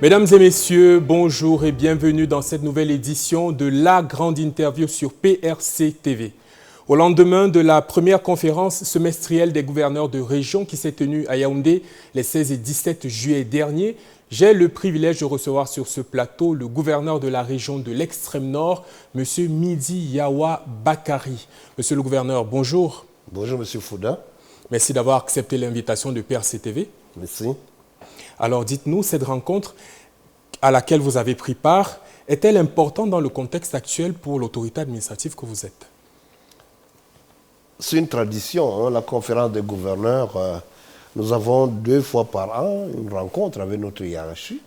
Mesdames et messieurs, bonjour et bienvenue dans cette nouvelle édition de La Grande Interview sur PRC TV. Au lendemain de la première conférence semestrielle des gouverneurs de région qui s'est tenue à Yaoundé les 16 et 17 juillet dernier, j'ai le privilège de recevoir sur ce plateau le gouverneur de la région de l'Extrême Nord, M. Midi Yawa Bakari. Monsieur le gouverneur, bonjour. Bonjour, M. Fouda. Merci d'avoir accepté l'invitation de PRC TV. Merci. Alors dites-nous, cette rencontre à laquelle vous avez pris part, est-elle importante dans le contexte actuel pour l'autorité administrative que vous êtes? C'est une tradition, hein, la conférence des gouverneurs. Nous avons 2 fois par an une rencontre avec notre hiérarchie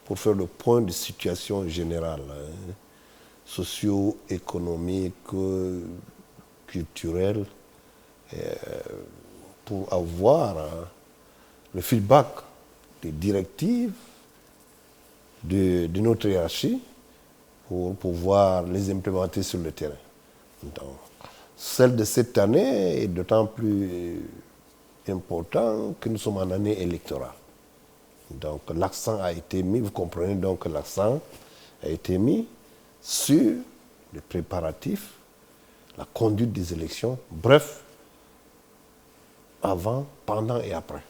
pour faire le point de situation générale, hein, socio-économique, culturelle, pour avoir le feedback des directives de notre hiérarchie pour pouvoir les implémenter sur le terrain. Donc, celle de cette année est d'autant plus importante que nous sommes en année électorale. Donc l'accent a été mis, vous comprenez donc que l'accent a été mis sur les préparatifs, la conduite des élections, bref, avant, pendant et après.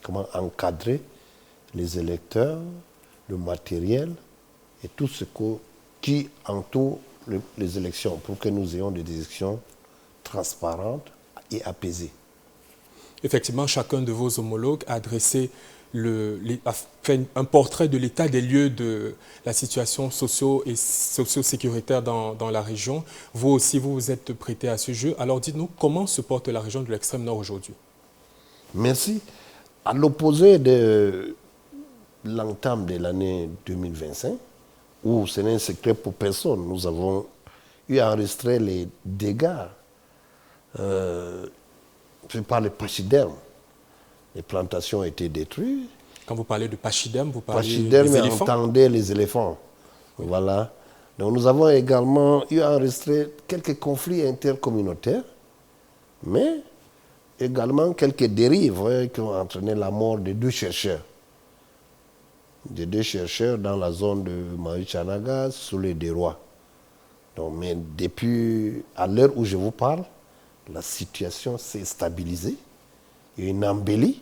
Comment encadrer les électeurs, le matériel et tout ce qui entoure les élections pour que nous ayons des élections transparentes et apaisées. Effectivement, chacun de vos homologues a dressé a fait un portrait de l'état des lieux de la situation et socio-sécuritaire dans la région. Vous aussi, vous vous êtes prêté à ce jeu. Alors dites-nous, comment se porte la région de l'Extrême Nord aujourd'hui? Merci. À l'opposé de l'entame de l'année 2025, où ce n'est un secret pour personne, nous avons eu à enregistrer les dégâts par les pachydermes. Les plantations ont été détruites. Quand vous parlez de pachyderme, vous parlez des éléphants? Entendez les éléphants. Oui. Voilà. Donc nous avons également eu à enregistrer quelques conflits intercommunautaires, mais également quelques dérives qui ont entraîné la mort de 2 chercheurs. De 2 chercheurs dans la zone de Maïchanaga, sous les deux rois. Donc, mais depuis, à l'heure où je vous parle, la situation s'est stabilisée. Il y a une embellie.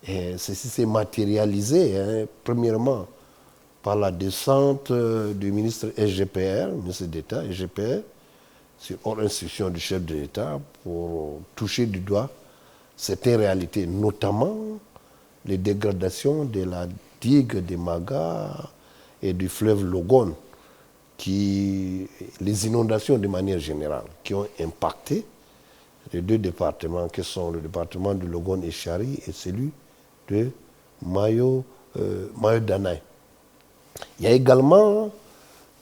Et ceci s'est matérialisé, hein, premièrement, par la descente du ministre SGPR, ministre d'État, SGPR, sur ordre instruction du chef de l'État, pour toucher du doigt certaines réalités, notamment les dégradations de la digue de Maga et du fleuve Logone, les inondations de manière générale, qui ont impacté les 2 départements, qui sont le département de Logone et Chari et celui de Mayo-Danaï. Il y a également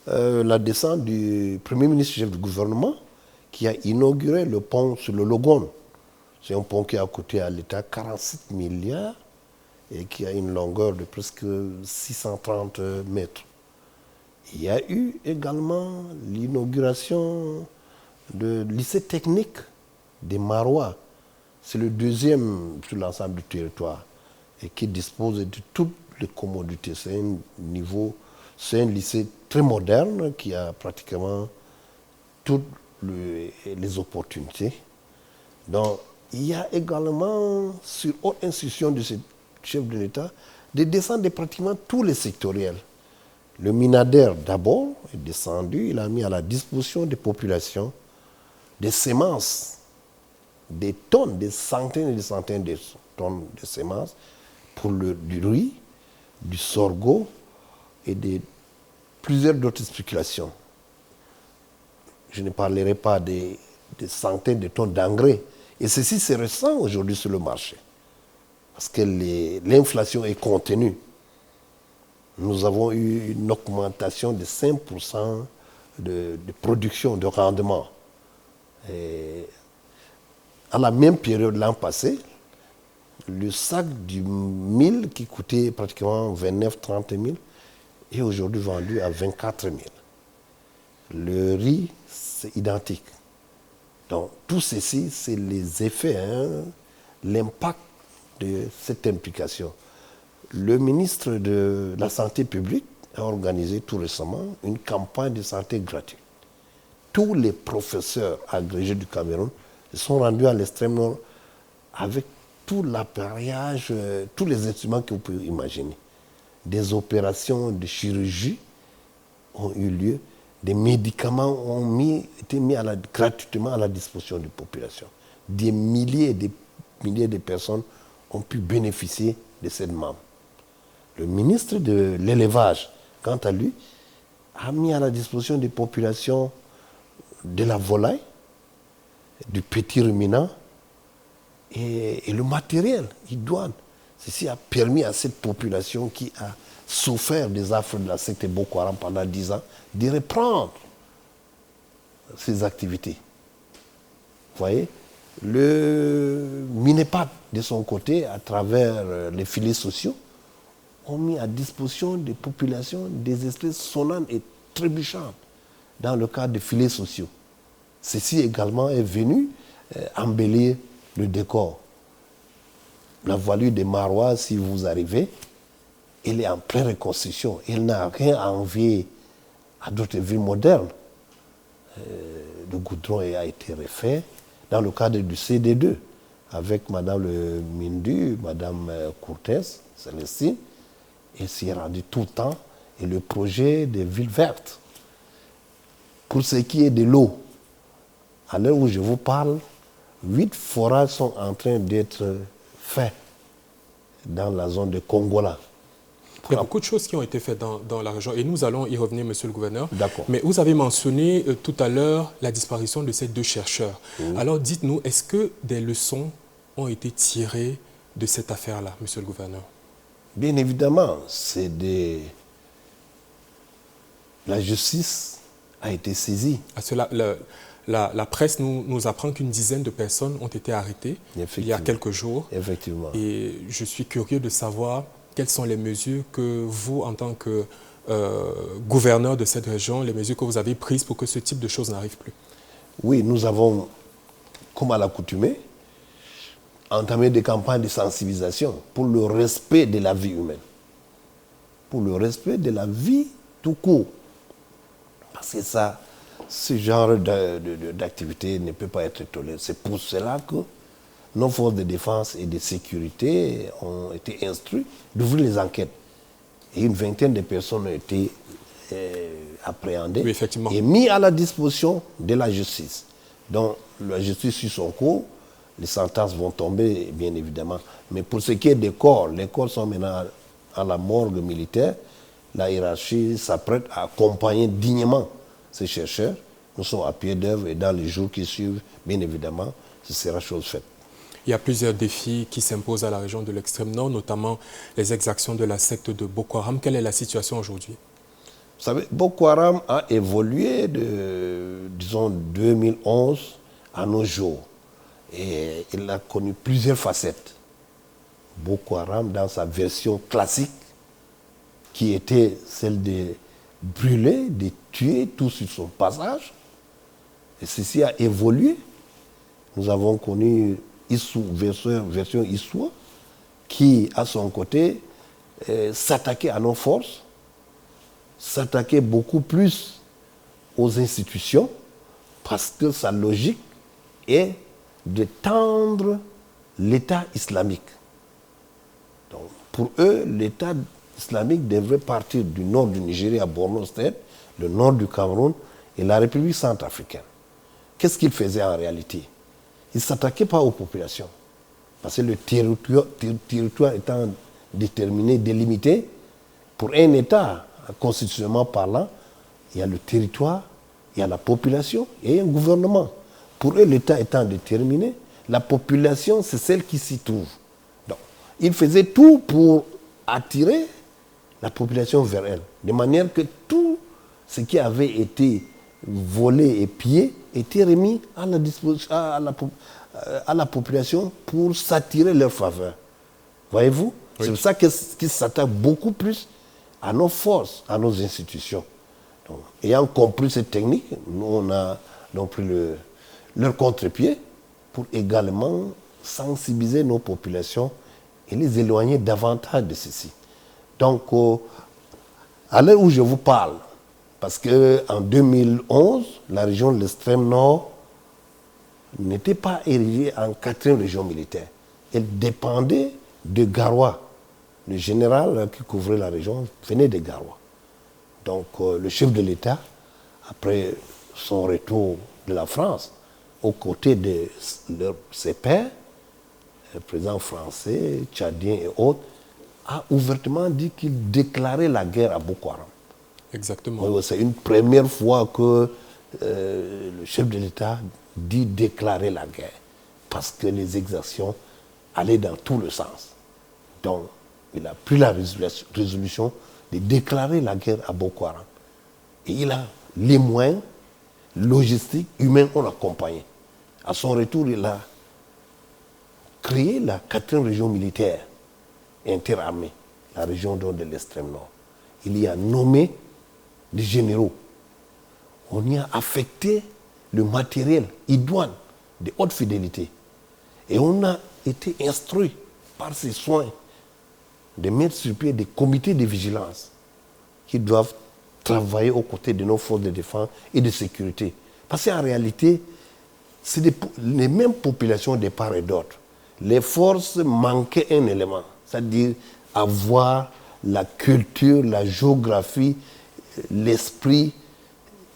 la descente du Premier ministre chef du gouvernement qui a inauguré le pont sur le Logone. C'est un pont qui a coûté à l'État 47 milliards et qui a une longueur de presque 630 mètres. Il y a eu également l'inauguration du lycée technique des Marois. C'est le 2e sur l'ensemble du territoire et qui dispose de toutes les commodités. C'est un lycée très moderne qui a pratiquement toutes les opportunités. Donc, il y a également, sur haute institution de ce chef de l'État, des descentes de pratiquement tous les sectoriels. Le Minader, d'abord, est descendu, il a mis à la disposition des populations des semences, des tonnes, des centaines et des centaines de tonnes de semences pour du riz, du sorgho et plusieurs d'autres spéculations. Je ne parlerai pas des centaines de tonnes d'engrais. Et ceci se ressent aujourd'hui sur le marché. Parce que l'inflation est contenue. Nous avons eu une augmentation de 5% de production, de rendement. Et à la même période l'an passé, le sac du mil qui coûtait pratiquement 29-30 000 est aujourd'hui vendu à 24 000. Le riz, c'est identique. Donc tout ceci, c'est les effets, l'impact de cette implication. Le ministre de la Santé publique a organisé tout récemment une campagne de santé gratuite. Tous les professeurs agrégés du Cameroun se sont rendus à l'extrême nord avec tout l'appareillage, tous les instruments que vous pouvez imaginer. Des opérations de chirurgie ont eu lieu, des médicaments ont été mis gratuitement à la disposition de la population. Des milliers et des milliers de personnes ont pu bénéficier de cette manne. Le ministre de l'élevage, quant à lui, a mis à la disposition des populations de la volaille, du petit ruminant et le matériel idoine. Ceci a permis à cette population qui a souffert des affres de la secte Boko Haram pendant 10 ans de reprendre ses activités. Vous voyez, le MINEPAD, de son côté, à travers les filets sociaux, ont mis à disposition des populations des espèces sonnantes et trébuchantes dans le cadre des filets sociaux. Ceci également est venu embellir le décor. La voilure des Marois, si vous arrivez, elle est en pleine reconstruction. Elle n'a rien à envier à d'autres villes modernes. Le goudron a été refait dans le cadre du CD2 avec Madame le Mindu, Madame Cortès, Célestine. Elle s'y est rendue tout le temps. Et le projet des villes vertes. Pour ce qui est de l'eau, à l'heure où je vous parle, 8 forages sont en train d'être faits dans la zone de Kongola. Il y a beaucoup de choses qui ont été faites dans la région et nous allons y revenir, monsieur le gouverneur. D'accord. Mais vous avez mentionné tout à l'heure la disparition de ces 2 chercheurs. Oui. Alors dites-nous, est-ce que des leçons ont été tirées de cette affaire-là, monsieur le gouverneur? Bien évidemment, la justice a été saisie. La presse nous apprend qu'une dizaine de personnes ont été arrêtées il y a quelques jours. Effectivement. Et je suis curieux de savoir quelles sont les mesures que vous, en tant que gouverneur de cette région, les mesures que vous avez prises pour que ce type de choses n'arrive plus. Oui, nous avons, comme à l'accoutumée, entamé des campagnes de sensibilisation pour le respect de la vie humaine. Pour le respect de la vie tout court. Parce que ce genre d'activité ne peut pas être toléré. C'est pour cela que nos forces de défense et de sécurité ont été instruits d'ouvrir les enquêtes. Et une vingtaine de personnes ont été appréhendées et mises à la disposition de la justice. Donc la justice suit son cours, les sentences vont tomber, bien évidemment. Mais pour ce qui est des corps, les corps sont maintenant à la morgue militaire. La hiérarchie s'apprête à accompagner dignement ces chercheurs. Nous sommes à pied d'œuvre et dans les jours qui suivent, bien évidemment, ce sera chose faite. Il y a plusieurs défis qui s'imposent à la région de l'extrême nord, notamment les exactions de la secte de Boko Haram. Quelle est la situation aujourd'hui? Vous savez, Boko Haram a évolué de, disons, 2011 à nos jours. Et il a connu plusieurs facettes. Boko Haram, dans sa version classique, qui était celle de brûler, de tuer tout sur son passage. Et ceci a évolué. Nous avons connu Issou, version Issoua, qui, à son côté, s'attaquait à nos forces, s'attaquait beaucoup plus aux institutions, parce que sa logique est de tendre l'État islamique. Donc, pour eux, l'État islamique devrait partir du nord du Nigeria à Borno State, le nord du Cameroun et la République centrafricaine. Qu'est-ce qu'ils faisaient en réalité? Ils ne s'attaquaient pas aux populations. Parce que le territoire étant déterminé, délimité, pour un État, constitutionnellement parlant, il y a le territoire, il y a la population et un gouvernement. Pour eux, l'État étant déterminé, la population, c'est celle qui s'y trouve. Donc, ils faisaient tout pour attirer la population vers elle, de manière que tout ce qui avait été volé et pillé était remis à la disposition, à la population pour s'attirer leur faveur. Voyez-vous? Oui. C'est pour ça qu'ils s'attaquent beaucoup plus à nos forces, à nos institutions. Donc, ayant compris cette technique, nous on a donc pris leur contre-pied pour également sensibiliser nos populations et les éloigner davantage de ceci. Donc, à l'heure où je vous parle, parce qu'en 2011, la région de l'extrême nord n'était pas érigée en 4e région militaire. Elle dépendait de Garoua. Le général qui couvrait la région venait de Garoua. Donc le chef de l'État, après son retour de la France, aux côtés de ses pairs, le président français, tchadien et autres, a ouvertement dit qu'il déclarait la guerre à Boko Haram. Exactement. C'est une première fois que le chef de l'État dit déclarer la guerre, parce que les exactions allaient dans tout le sens. Donc, il a pris la résolution de déclarer la guerre à Boko Haram. Et il a les moyens logistiques, humains, ont accompagné. À son retour, il a créé la 4e région militaire interarmée, la région de l'extrême nord. Il y a nommé des généraux. On y a affecté le matériel idoine de haute fidélité. Et on a été instruit par ces soins de mettre sur pied des comités de vigilance qui doivent travailler aux côtés de nos forces de défense et de sécurité. Parce qu'en réalité, c'est les mêmes populations de part et d'autre. Les forces manquaient un élément, c'est-à-dire avoir la culture, la géographie, l'esprit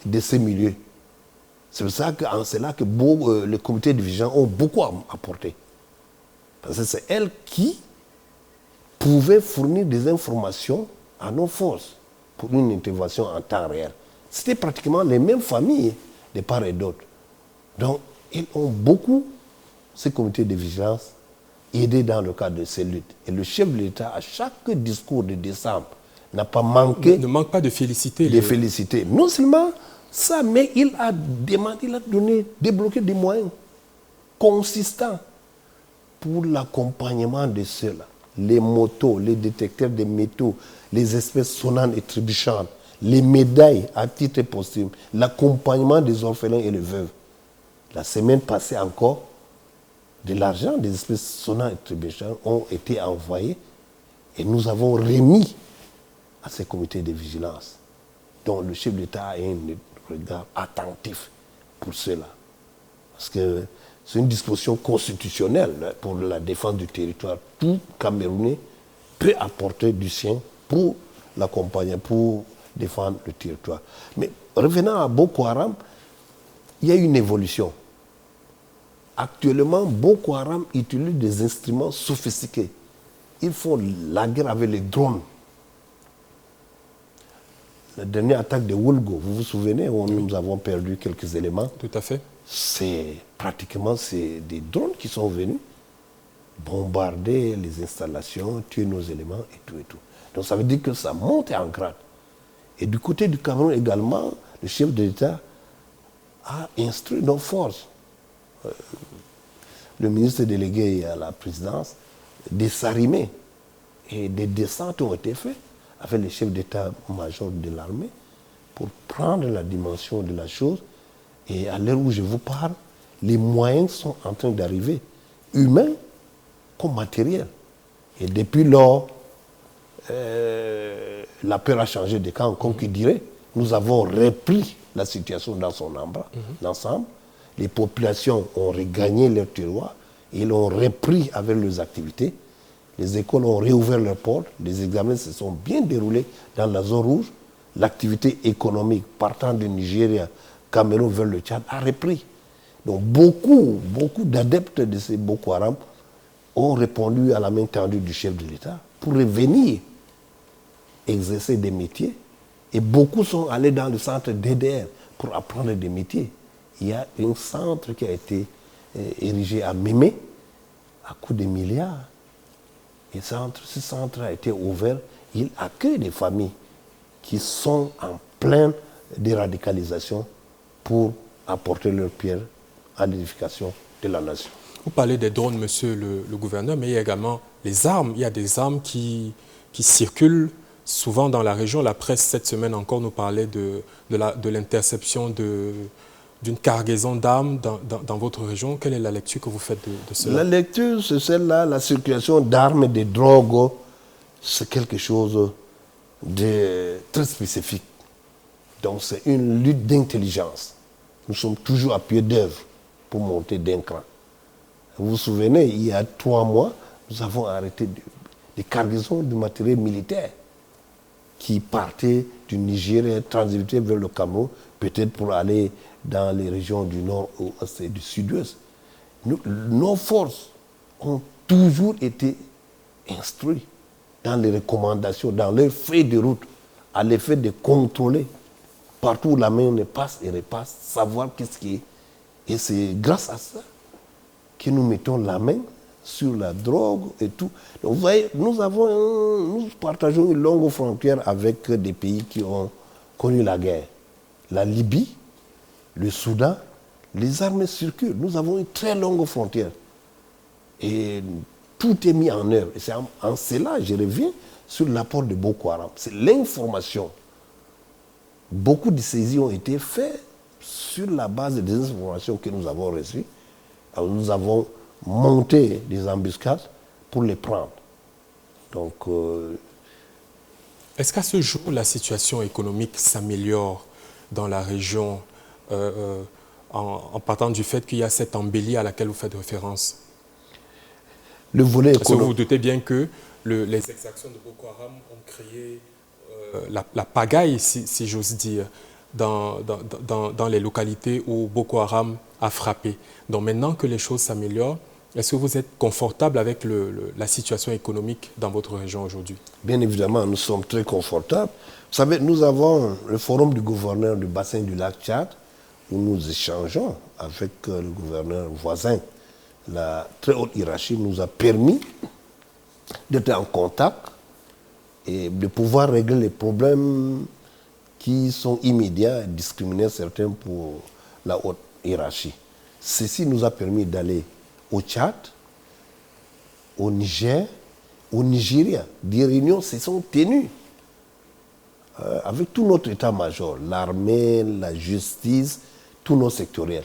de ces milieux. C'est en cela que les comités de vigilance ont beaucoup apporté. Parce que c'est elles qui pouvaient fournir des informations à nos forces pour une intervention en temps réel. C'était pratiquement les mêmes familles de part et d'autre. Donc, ils ont beaucoup, ces comités de vigilance, aidé dans le cadre de ces luttes. Et le chef de l'État, à chaque discours de décembre, n'a pas manqué... Ne manque pas de féliciter. Féliciter. Non seulement ça, mais il a donné, débloqué des moyens consistants pour l'accompagnement de ceux-là. Les motos, les détecteurs de métaux, les espèces sonnantes et trébuchantes, les médailles à titre posthume, l'accompagnement des orphelins et les veuves. La semaine passée encore, de l'argent, des espèces sonnantes et trébuchantes ont été envoyés et nous avons remis à ces comités de vigilance, dont le chef de l'État a un regard attentif pour cela. Parce que c'est une disposition constitutionnelle pour la défense du territoire. Tout Camerounais peut apporter du sien pour l'accompagner, pour défendre le territoire. Mais revenant à Boko Haram, il y a une évolution. Actuellement, Boko Haram utilise des instruments sophistiqués. Ils font la guerre avec les drones. La dernière attaque de Wulgo, vous vous souvenez, où nous avons perdu quelques éléments. Tout à fait. C'est des drones qui sont venus bombarder les installations, tuer nos éléments et tout et tout. Donc ça veut dire que ça monte en grade. Et du côté du Cameroun également, le chef de l'État a instruit nos forces. Le ministre délégué à la présidence de s'arrimer. Et des descentes ont été faites avec le chef d'état-major de l'armée pour prendre la dimension de la chose. Et à l'heure où je vous parle, les moyens sont en train d'arriver, humains comme matériels. Et depuis lors, la peur a changé de camp, comme qui dirait. Nous avons repris la situation dans son ensemble. Les populations ont regagné leur terroir, ils l'ont repris avec leurs activités. Les écoles ont réouvert leurs portes, les examens se sont bien déroulés dans la zone rouge. L'activité économique partant du Nigeria, Cameroun vers le Tchad a repris. Donc beaucoup d'adeptes de ces Boko Haram ont répondu à la main tendue du chef de l'État pour revenir exercer des métiers. Et beaucoup sont allés dans le centre DDR pour apprendre des métiers. Il y a un centre qui a été érigé à Mémé à coût de milliards. Et ce centre a été ouvert. Il accueille des familles qui sont en pleine déradicalisation pour apporter leur pierre à l'édification de la nation. Vous parlez des drones, monsieur le gouverneur, mais il y a également les armes. Il y a des armes qui circulent souvent dans la région. La presse, cette semaine encore, nous parlait de l'interception d'une cargaison d'armes dans votre région. Quelle est la lecture que vous faites de cela? La lecture, c'est celle-là, la circulation d'armes et de drogues c'est quelque chose de très spécifique. Donc c'est une lutte d'intelligence. Nous sommes toujours à pied d'œuvre pour monter d'un cran. Vous vous souvenez, il y a 3 mois, nous avons arrêté des cargaisons de matériel militaire qui partaient du Nigeria, transitaient vers le Cameroun, peut-être pour aller dans les régions du nord-ouest et du sud-ouest. Nos forces ont toujours été instruites dans les recommandations, dans leurs feuilles de route, à l'effet de contrôler partout où la main ne passe et repasse, savoir qu'est-ce qui est. Et c'est grâce à ça que nous mettons la main sur la drogue et tout. Donc, vous voyez, nous partageons une longue frontière avec des pays qui ont connu la guerre. La Libye, le Soudan, les armées circulent. Nous avons une très longue frontière. Et tout est mis en œuvre. Et c'est en cela, je reviens sur l'apport de Boko Haram. C'est l'information. Beaucoup de saisies ont été faites sur la base des informations que nous avons reçues. Alors, nous avons monté des embuscades pour les prendre. Donc, est-ce qu'à ce jour, la situation économique s'améliore dans la région en partant du fait qu'il y a cette embellie à laquelle vous faites référence? Le volet économique. Parce que vous vous doutez bien que les exactions de Boko Haram ont créé la pagaille, si j'ose dire, dans les localités où Boko Haram a frappé. Donc maintenant que les choses s'améliorent, est-ce que vous êtes confortable avec la situation économique dans votre région aujourd'hui? Bien évidemment, nous sommes très confortables. Vous savez, nous avons le forum du gouverneur du bassin du lac Tchad, où nous échangeons avec le gouverneur voisin. La très haute hiérarchie nous a permis d'être en contact et de pouvoir régler les problèmes qui sont immédiats et discriminer certains pour la haute hiérarchie. Ceci nous a permis d'aller au Tchad, au Niger, au Nigeria. Des réunions se sont tenues avec tout notre état-major, l'armée, la justice, tous nos sectoriels.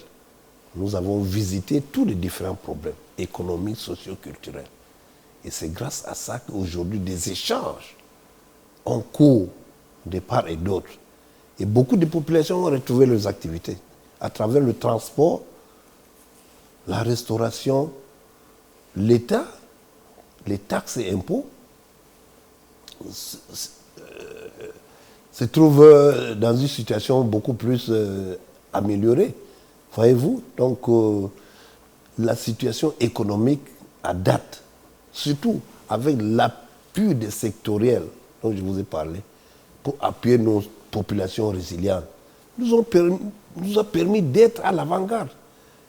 Nous avons visité tous les différents problèmes économiques, socio-culturels. Et c'est grâce à ça qu'aujourd'hui, des échanges ont cours de part et d'autre. Et beaucoup de populations ont retrouvé leurs activités à travers le transport, la restauration, l'État, les taxes et impôts se trouvent dans une situation beaucoup plus améliorée. Voyez-vous, donc la situation économique à date, surtout avec l'appui des sectoriels dont je vous ai parlé, pour appuyer nos populations résilientes, nous a permis d'être à l'avant-garde.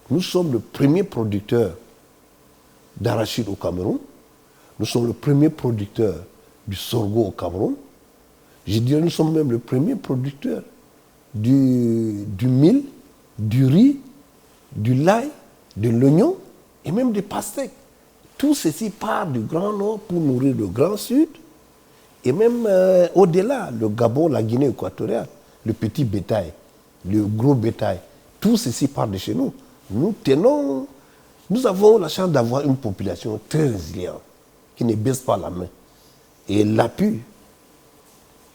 Nous sommes le premier producteur d'arachide au Cameroun. Nous sommes le premier producteur du sorgho au Cameroun. Je dirais nous sommes même le premier producteur du mil, du riz, du l'ail, de l'oignon et même des pastèques. Tout ceci part du Grand Nord pour nourrir le Grand Sud et même au-delà, le Gabon, la Guinée équatoriale, le petit bétail, le gros bétail. Tout ceci part de chez nous. Nous avons la chance d'avoir une population très résiliente, qui ne baisse pas la main. Et l'appui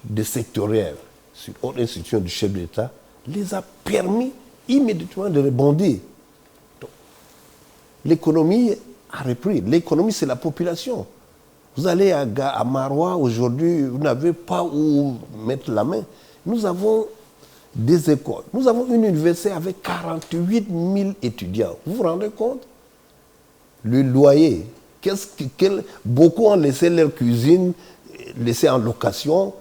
des sectoriels sur autre institution du chef d'État les a permis immédiatement de rebondir. L'économie a repris. L'économie, c'est la population. Vous allez à Maroua aujourd'hui, vous n'avez pas où mettre la main. Nous avons des écoles. Nous avons une université avec 48 000 étudiants. Vous vous rendez compte? Le loyer, beaucoup ont laissé leur cuisine, laissé en location,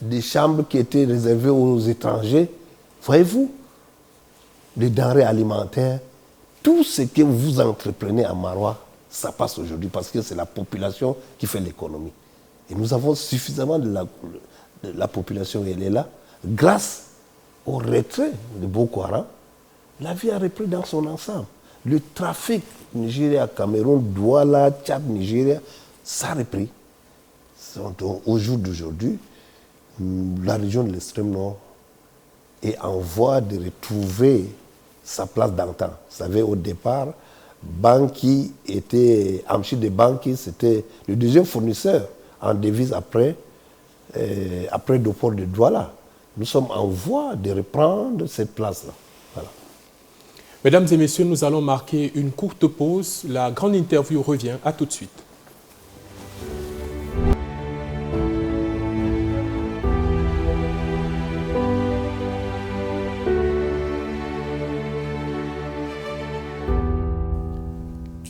des chambres qui étaient réservées aux étrangers. Voyez-vous? Les denrées alimentaires, tout ce que vous entreprenez à Maroua, ça passe aujourd'hui parce que c'est la population qui fait l'économie. Et nous avons suffisamment de la population, elle est là. Grâce au retrait de Boko Haram, la vie a repris dans son ensemble. Le trafic Nigeria-Cameroun, Douala, Tchad, Nigeria, ça a repris. Donc, au jour d'aujourd'hui, la région de l'extrême nord est en voie de retrouver sa place d'antan. Vous savez, au départ, Amchi de Banki, c'était le deuxième fournisseur en devise après le port de Douala. Nous sommes en voie de reprendre cette place-là. Voilà. Mesdames et messieurs, nous allons marquer une courte pause. La grande interview revient. À tout de suite.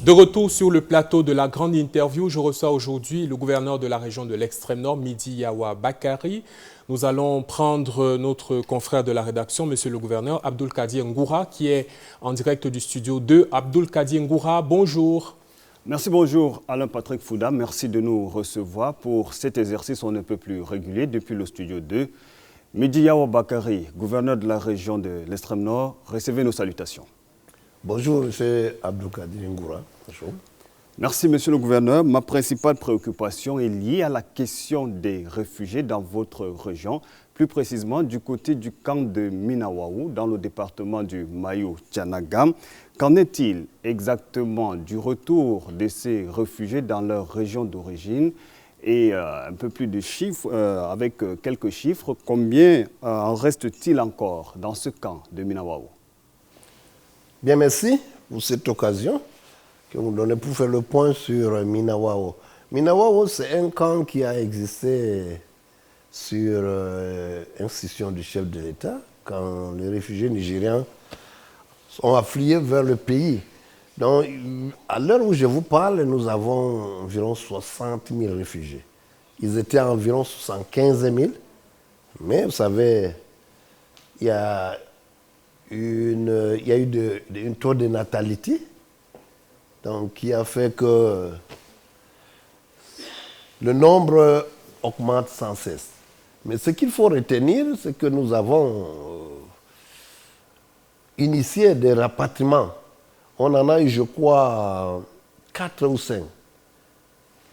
De retour sur le plateau de la grande interview, je reçois aujourd'hui le gouverneur de la région de l'extrême nord, Midi Yawa Bakary. Nous allons prendre notre confrère de la rédaction, monsieur le gouverneur, Abdoul Kadi Ngoura, qui est en direct du studio 2. Abdoul Kadi Ngoura, bonjour. Merci, bonjour Alain Patrick Fouda. Merci de nous recevoir pour cet exercice on ne peut plus régulier depuis le studio 2. Midi Yawa Bakary, gouverneur de la région de l'extrême nord, recevez nos salutations. Bonjour, M. Abdoukadir Ngoura. Bonjour. Merci, Monsieur le gouverneur. Ma principale préoccupation est liée à la question des réfugiés dans votre région, plus précisément du côté du camp de Minawaou, dans le département du Mayo-Tchanagam. Qu'en est-il exactement du retour de ces réfugiés dans leur région d'origine? Et un peu plus de chiffres, avec quelques chiffres, combien en reste-t-il encore dans ce camp de Minawaou? Bien, merci pour cette occasion que vous donnez pour faire le point sur Minawaou. Minawaou, c'est un camp qui a existé sur instruction du chef de l'État quand les réfugiés nigériens sont afflués vers le pays. Donc, à l'heure où je vous parle, nous avons environ 60 000 réfugiés. Ils étaient environ 75 000, mais vous savez, il y a eu un taux de natalité donc, qui a fait que le nombre augmente sans cesse. Mais ce qu'il faut retenir, c'est que nous avons initié des rapatriements. On en a eu, je crois, 4 ou 5,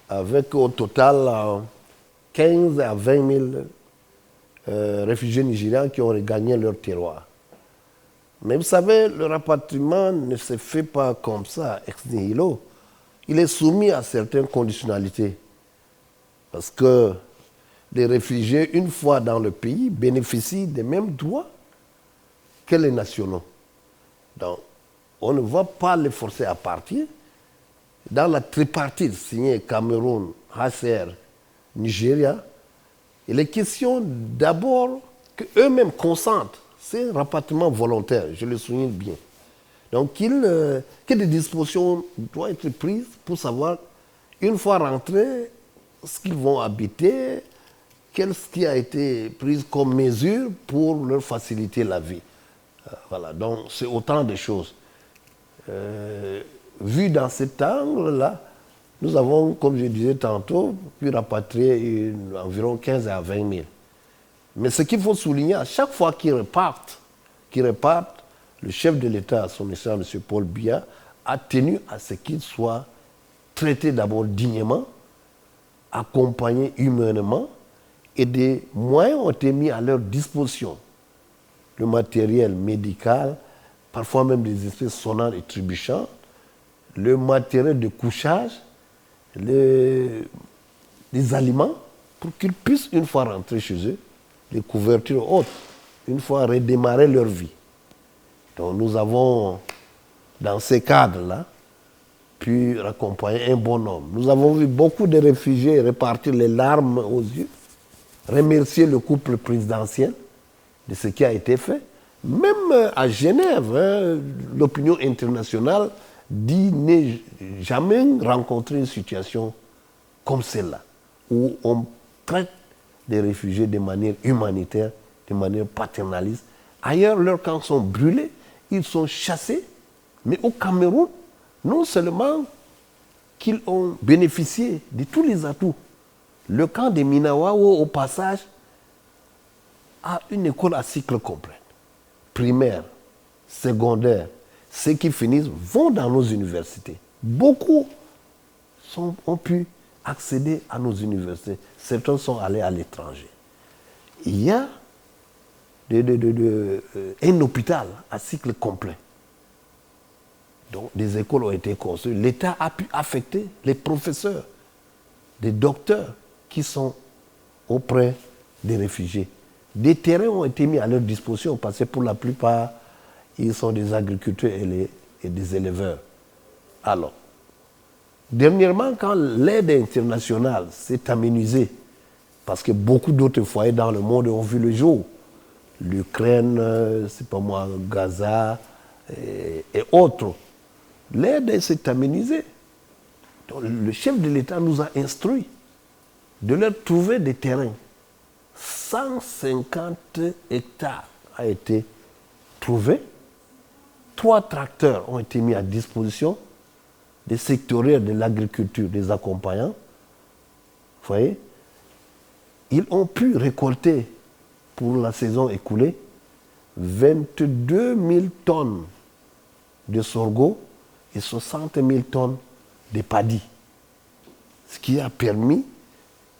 avec au total 15 à 20 000 réfugiés nigérians qui ont regagné leur terroir. Mais vous savez, le rapatriement ne se fait pas comme ça, ex nihilo. Il est soumis à certaines conditionnalités. Parce que les réfugiés, une fois dans le pays, bénéficient des mêmes droits que les nationaux. Donc, on ne va pas les forcer à partir. Dans la tripartite signée Cameroun, HCR, Nigeria, il est question d'abord qu'eux-mêmes consentent. C'est un rapatriement volontaire, je le souligne bien. Donc, que des dispositions doivent être prises pour savoir, une fois rentrés, ce qu'ils vont habiter, qu'est-ce qui a été pris comme mesure pour leur faciliter la vie. Voilà, donc c'est autant de choses. Vu dans cet angle-là, nous avons, comme je disais tantôt, pu rapatrier environ 15 à 20 000. Mais ce qu'il faut souligner, à chaque fois qu'ils repartent, le chef de l'État, son excellence M. Paul Biya, a tenu à ce qu'ils soient traités d'abord dignement, accompagnés humainement, et des moyens ont été mis à leur disposition. Le matériel médical, parfois même des espèces sonnantes et trébuchantes, le matériel de couchage, les aliments, pour qu'ils puissent, une fois rentrés chez eux, les couvertures hautes, une fois redémarrer leur vie. Donc nous avons, dans ces cadres-là, pu accompagner un bon nombre. Nous avons vu beaucoup de réfugiés repartir les larmes aux yeux, remercier le couple présidentiel de ce qui a été fait. Même à Genève, l'opinion internationale dit ne jamais rencontrer une situation comme celle-là, où on traite des réfugiés de manière humanitaire, de manière paternaliste. Ailleurs, leurs camps sont brûlés, ils sont chassés, mais au Cameroun, non seulement qu'ils ont bénéficié de tous les atouts, le camp de Minawaou, au passage, a une école à cycle complet. Primaire, secondaire, ceux qui finissent vont dans nos universités. Beaucoup ont pu accéder à nos universités. Certains sont allés à l'étranger. Il y a un hôpital à cycle complet. Donc, des écoles ont été construites. L'État a pu affecter les professeurs, des docteurs, qui sont auprès des réfugiés. Des terrains ont été mis à leur disposition parce que pour la plupart, ils sont des agriculteurs et des éleveurs. Alors, dernièrement, quand l'aide internationale s'est aménusée, parce que beaucoup d'autres foyers dans le monde ont vu le jour, l'Ukraine, c'est pas moi, Gaza et autres, l'aide s'est aménusée. Donc, le chef de l'État nous a instruits de leur trouver des terrains. 150 hectares a été trouvé. 3 tracteurs ont été mis à disposition des sectoriels de l'agriculture, des accompagnants. Vous voyez, ils ont pu récolter pour la saison écoulée 22 000 tonnes de sorgho et 60 000 tonnes de paddy. Ce qui a permis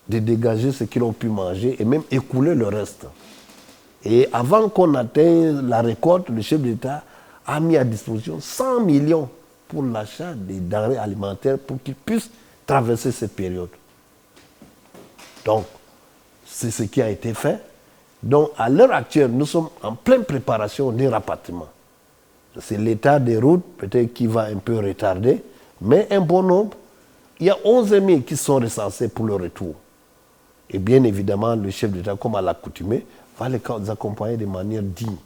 de dégager ce qu'ils ont pu manger et même écouler le reste. Et avant qu'on atteigne la récolte, le chef d'État a mis à disposition 100 millions pour l'achat des denrées alimentaires pour qu'ils puissent traverser cette période. Donc, c'est ce qui a été fait. Donc, à l'heure actuelle, nous sommes en pleine préparation des rapatriements. C'est l'état des routes, peut-être qui va un peu retarder, mais un bon nombre. Il y a 11 000 qui sont recensés pour le retour. Et bien évidemment, le chef d'État, comme à l'accoutumée, va les accompagner de manière digne.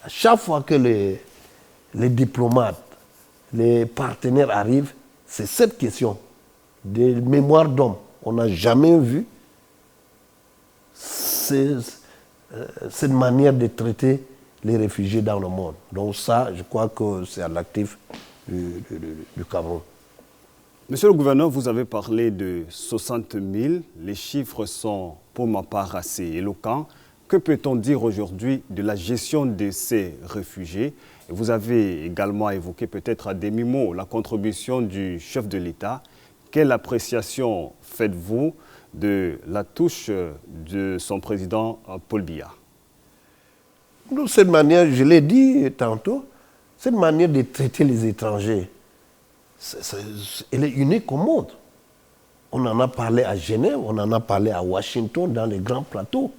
À chaque fois que les diplomates, les partenaires arrivent, c'est cette question de mémoire d'homme. On n'a jamais vu cette manière de traiter les réfugiés dans le monde. Donc ça, je crois que c'est à l'actif du Cameroun. Monsieur le gouverneur, vous avez parlé de 60 000. Les chiffres sont pour ma part assez éloquents. Que peut-on dire aujourd'hui de la gestion de ces réfugiés? Vous avez également évoqué peut-être à demi-mot la contribution du chef de l'État. Quelle appréciation faites-vous de la touche de son président Paul Biya? Cette manière, je l'ai dit tantôt, cette manière de traiter les étrangers, elle est unique au monde. On en a parlé à Genève, on en a parlé à Washington, dans les grands plateaux.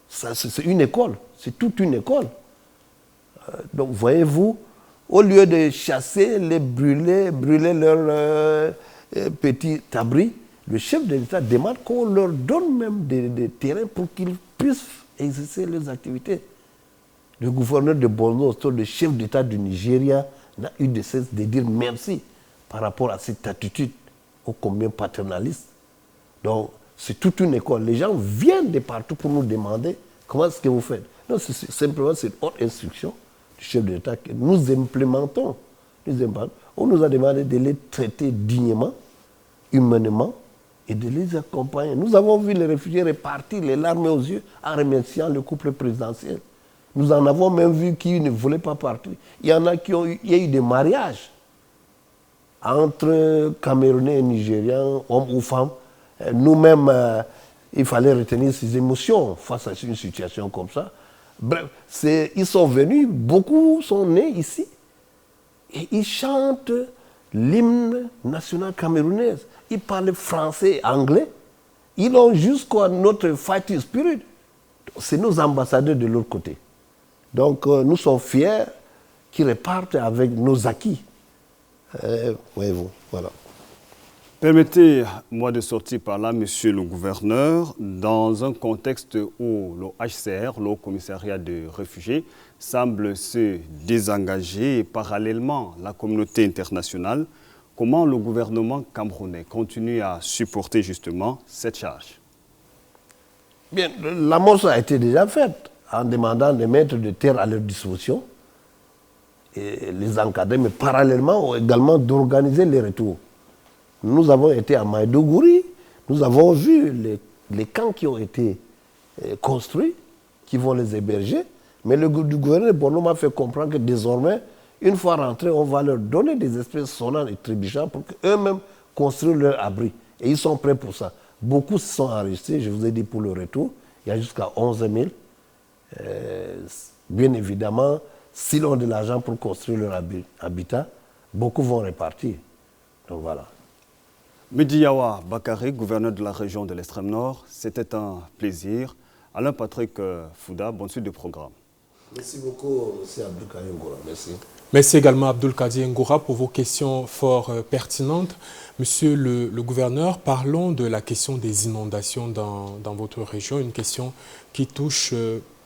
C'est une école, c'est toute une école. Donc, voyez-vous, au lieu de chasser, les brûler leurs petits abris, le chef de l'État demande qu'on leur donne même des terrains pour qu'ils puissent exercer leurs activités. Le gouverneur de Borno, le chef d'État du Nigeria, n'a eu de cesse de dire merci par rapport à cette attitude ô combien paternaliste. Donc, c'est toute une école. Les gens viennent de partout pour nous demander comment est-ce que vous faites. Non, c'est simplement cette haute instruction du chef de l'État que nous implémentons. On nous a demandé de les traiter dignement, humainement, et de les accompagner. Nous avons vu les réfugiés repartir les larmes aux yeux en remerciant le couple présidentiel. Nous en avons même vu qui ne voulaient pas partir. Il y en a il y a eu des mariages entre Camerounais et Nigérians, hommes ou femmes. Nous-mêmes, il fallait retenir ses émotions face à une situation comme ça. Bref, ils sont venus, beaucoup sont nés ici, et ils chantent l'hymne national camerounais. Ils parlent français et anglais. Ils ont jusqu'à notre fighting spirit. C'est nos ambassadeurs de l'autre côté. Donc, nous sommes fiers qu'ils repartent avec nos acquis. Voyez-vous, voilà. Permettez-moi de sortir par là, monsieur le gouverneur, dans un contexte où le HCR, le Haut Commissariat des réfugiés, semble se désengager et parallèlement la communauté internationale. Comment le gouvernement camerounais continue à supporter justement cette charge? Bien, l'amorce a été déjà faite en demandant de mettre des terres à leur disposition et les encadrer, mais parallèlement également d'organiser les retours. Nous avons été à Maïdougouri, nous avons vu les camps qui ont été construits, qui vont les héberger, mais le gouverneur de Borno m'a fait comprendre que désormais, une fois rentrés, on va leur donner des espèces sonnantes et trébuchantes pour qu'eux-mêmes construisent leur abri. Et ils sont prêts pour ça. Beaucoup se sont enregistrés, je vous ai dit pour le retour, il y a jusqu'à 11 000. Bien évidemment, s'ils ont de l'argent pour construire leur habitat, beaucoup vont repartir. Donc voilà. Mediawa Bakary, gouverneur de la région de l'Extrême Nord, c'était un plaisir. Alain Patrick Fouda, bonne suite de programme. Merci beaucoup, M. Abdoul Ngoura. Merci. Merci également Abdoul Kadir Ngoura pour vos questions fort pertinentes. Monsieur le gouverneur, parlons de la question des inondations dans votre région, une question qui touche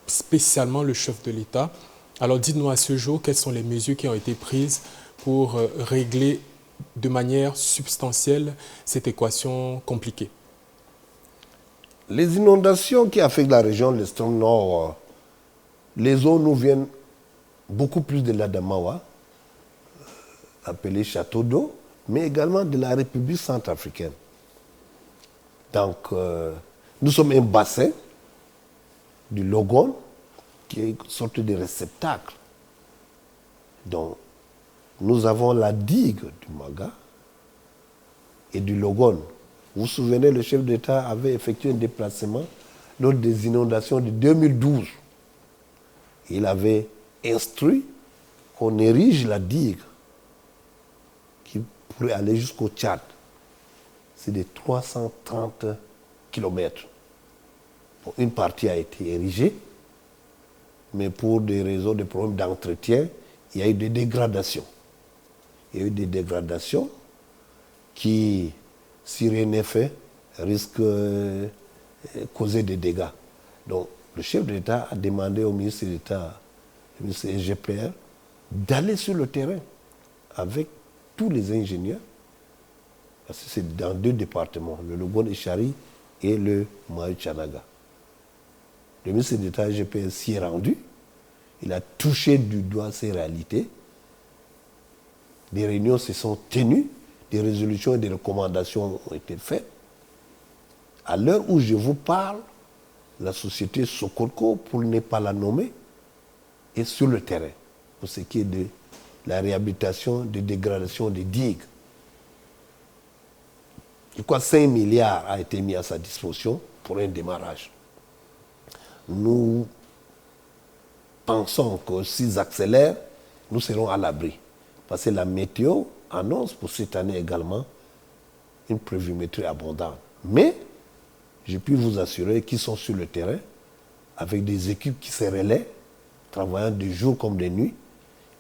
spécialement le chef de l'État. Alors dites-nous à ce jour, quelles sont les mesures qui ont été prises pour régler de manière substantielle cette équation compliquée? Les inondations qui affectent la région de l'Extrême Nord, les eaux nous viennent beaucoup plus de l'Adamawa, appelé Château d'eau, mais également de la République centrafricaine. Donc, nous sommes un bassin du Logone, qui est une sorte de réceptacle. Donc, nous avons la digue du Maga et du Logone. Vous vous souvenez, le chef d'État avait effectué un déplacement lors des inondations de 2012. Il avait instruit qu'on érige la digue qui pourrait aller jusqu'au Tchad. C'est de 330 km. Bon, une partie a été érigée, mais pour des raisons de problèmes d'entretien, il y a eu des dégradations. Il y a eu des dégradations qui, si rien n'est fait, risquent de causer des dégâts. Donc, le chef de l'État a demandé au ministre d'État, le ministre SGPR, d'aller sur le terrain avec tous les ingénieurs, parce que c'est dans 2 départements, le Logone Ishari et le Mayu-Tchanaga. Le ministre d'État SGPR s'y est rendu, il a touché du doigt ces réalités. Des réunions se sont tenues, des résolutions et des recommandations ont été faites. À l'heure où je vous parle, la société Sokolko, pour ne pas la nommer, est sur le terrain pour ce qui est de la réhabilitation, de dégradation des digues. Je crois que 5 milliards a été mis à sa disposition pour un démarrage. Nous pensons que s'ils accélèrent, nous serons à l'abri. Parce que la météo annonce pour cette année également une pluviométrie abondante. Mais je puis vous assurer qu'ils sont sur le terrain avec des équipes qui se relaient, travaillant de jour comme de nuit.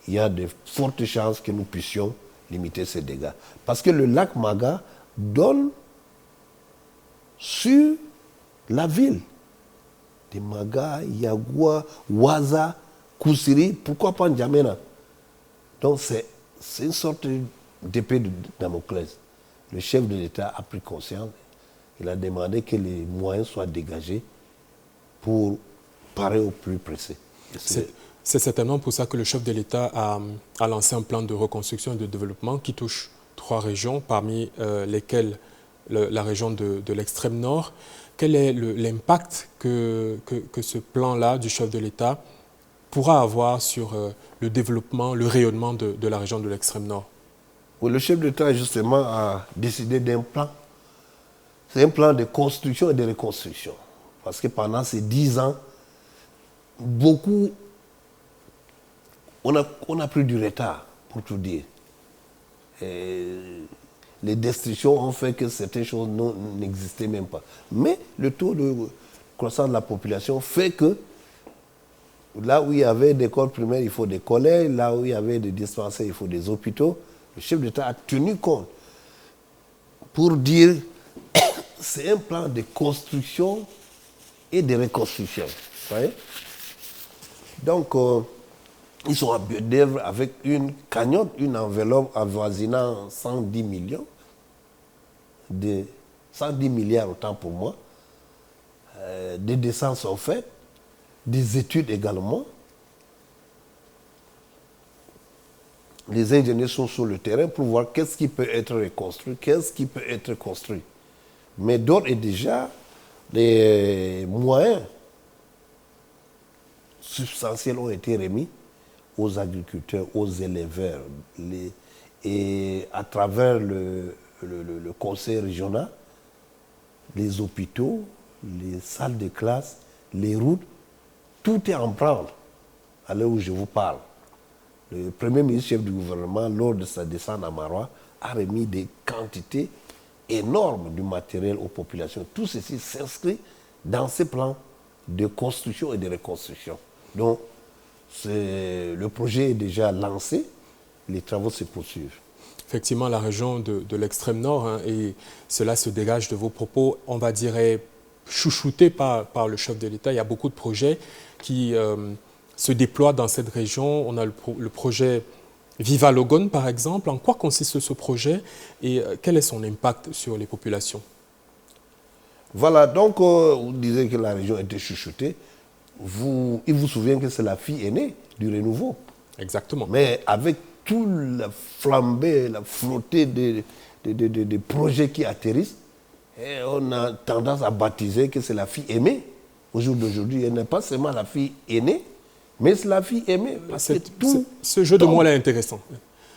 Il y a de fortes chances que nous puissions limiter ces dégâts. Parce que le lac Maga donne sur la ville de Maga, Yagua, Waza, Koussiri, pourquoi pas N'Djamena. Donc c'est une sorte d'épée de Damoclès. Le chef de l'État a pris conscience. Il a demandé que les moyens soient dégagés pour parer au plus pressé. C'est certainement pour ça que le chef de l'État a lancé un plan de reconstruction et de développement qui touche 3 régions, parmi lesquelles la région de l'extrême nord. Quel est l'impact que ce plan-là du chef de l'État pourra avoir sur le développement, le rayonnement de la région de l'extrême nord? Oui, le chef d'État, justement, a décidé d'un plan. C'est un plan de construction et de reconstruction. Parce que pendant ces 10 ans, on a pris du retard, pour tout dire. Et les destructions ont fait que certaines choses n'existaient même pas. Mais le taux de croissance de la population fait que là où il y avait des écoles primaires, il faut des collèges. Là où il y avait des dispensaires, il faut des hôpitaux. Le chef d'État a tenu compte pour dire c'est un plan de construction et de reconstruction. Vous voyez? Donc, ils sont à pied d'œuvre avec une cagnotte, une enveloppe avoisinant 110 millions, 110 milliards autant pour moi. Des dessins sont faits, des études également. Les ingénieurs sont sur le terrain pour voir qu'est-ce qui peut être reconstruit, qu'est-ce qui peut être construit. Mais d'ores et déjà, les moyens substantiels ont été remis aux agriculteurs, aux éleveurs, et à travers le conseil régional, les hôpitaux, les salles de classe, les routes, tout est en branle à l'heure où je vous parle. Le premier ministre chef du gouvernement, lors de sa descente à Marois, a remis des quantités énorme du matériel aux populations. Tout ceci s'inscrit dans ces plans de construction et de reconstruction. Donc, le projet est déjà lancé, les travaux se poursuivent. Effectivement, la région de l'extrême nord, hein, et cela se dégage de vos propos, on va dire chouchoutés par le chef de l'État. Il y a beaucoup de projets qui se déploient dans cette région. On a le projet Viva Logone, par exemple. En quoi consiste ce projet et quel est son impact sur les populations? Voilà, donc vous disiez que la région était chouchoutée. Il vous souvient que c'est la fille aînée du renouveau. Exactement. Mais avec toute la flambée, la flottée de projets qui atterrissent, et on a tendance à baptiser que c'est la fille aimée. Au jour d'aujourd'hui, elle n'est pas seulement la fille aînée, mais c'est la fille aimée. Parce que ce jeu de mots là est intéressant.